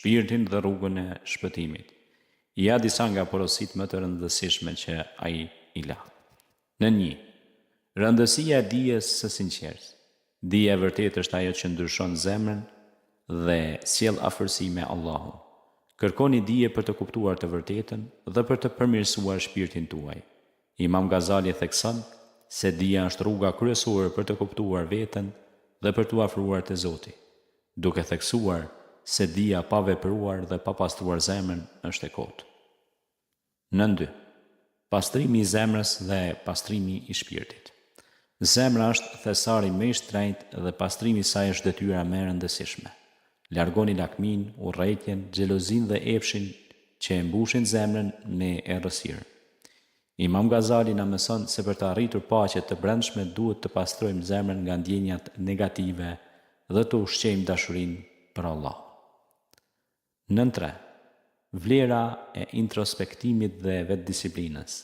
shpirtin dhe rrugën e shpëtimit. Ja disa nga porosit më të rëndësishme që ai i la. Në 1. Rëndësia e dijes së sinqertë. Dija e vërtetë është ajo që ndryshon zemrën dhe sjell afërsi me Allahun. Kërkoni dije për të kuptuar të vërtetën dhe për të përmirësuar shpirtin tuaj. Imam Gazali thekson se dija është rruga kryesore për të kuptuar veten dhe për t'u afruar te Zoti, duke theksuar se dija pa vepruar dhe pa pastruar zemrën është e kotë. Në 2. Pastrimi i zemrës dhe pastrimi i shpirtit. Zemra është thesari më i shtrenjtë dhe pastrimi i saj është detyra më e rëndësishme. Largoni lakmin, urrëtitjen, xhelozin dhe epshin që e mbushin zemrën me errësirë. Imam Gazali na mëson se për të arritur paqe të brendshme duhet të pastrojmë zemrën nga ndjenjat negative dhe të ushqejmë dashurinë për Allah. Në 3. Vlera e introspektimit dhe vetdisiplinës.